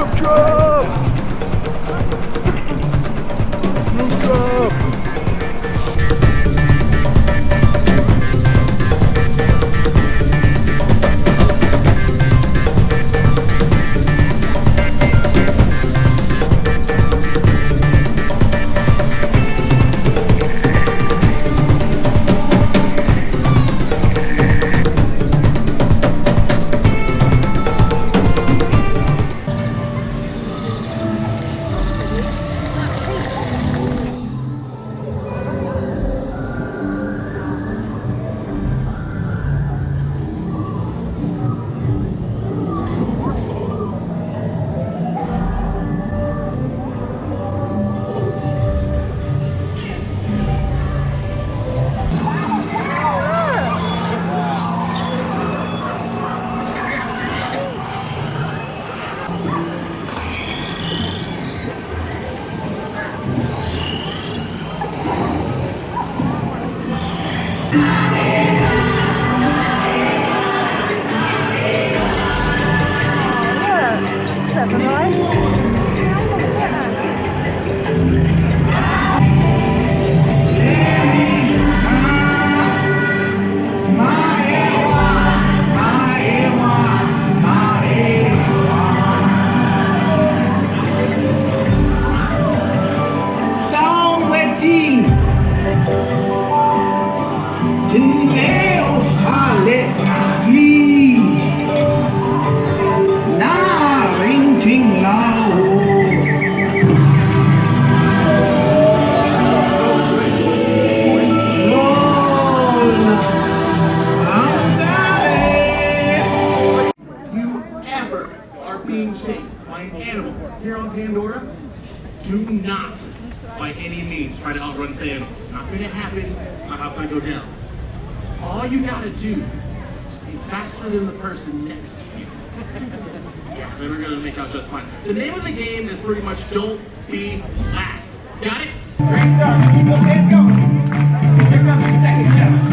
Snoop drop! Snoop drop! Being chased by an animal here on Pandora, do not, by any means, try to outrun this animal. It's not going to happen. It's not how it's going to go down. All you got to do is be faster than the person next to you. Yeah, then we're going to make out just fine. The name of the game is pretty much Don't Be Last. Got it? Great start. Keep those hands going. Let's check out the second challenge.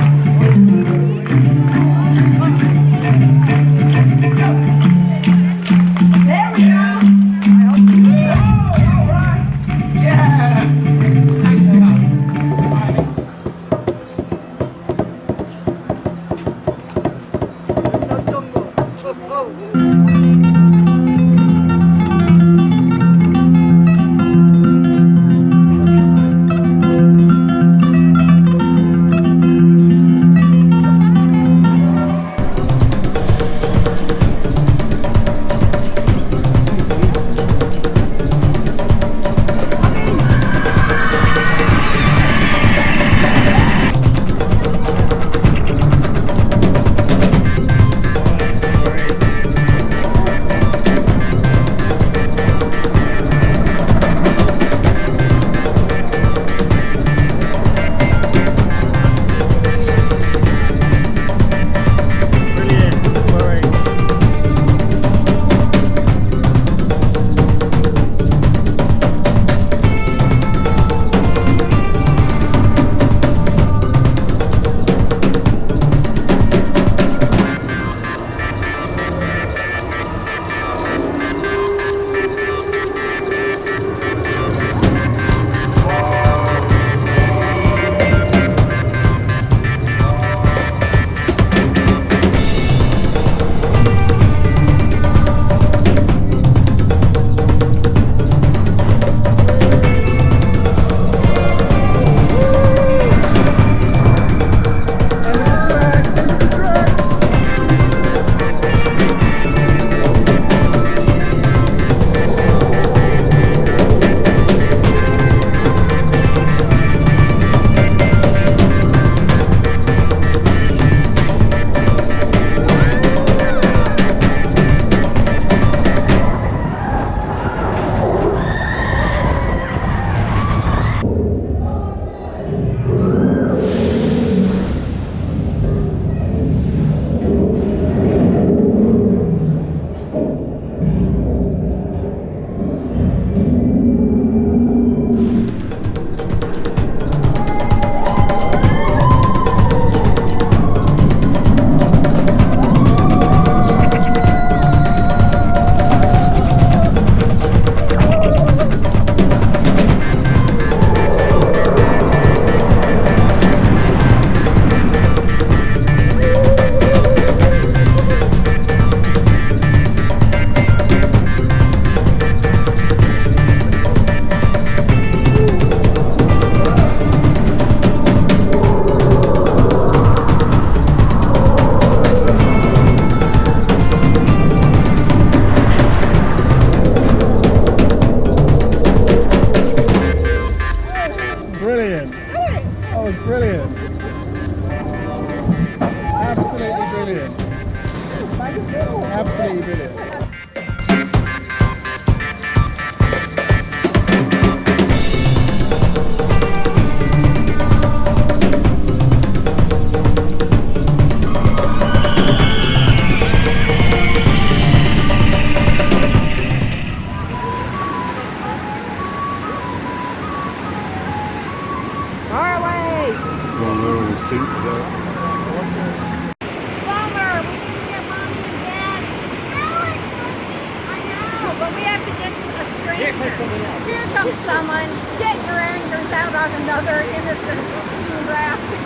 But we have to get a stranger. Here comes someone. Get your angers out on another innocent raft.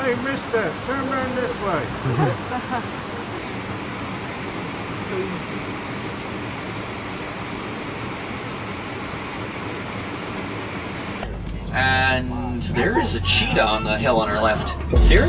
Hey, mister, turn around this way. And there is a cheetah on the hill on our left. Here?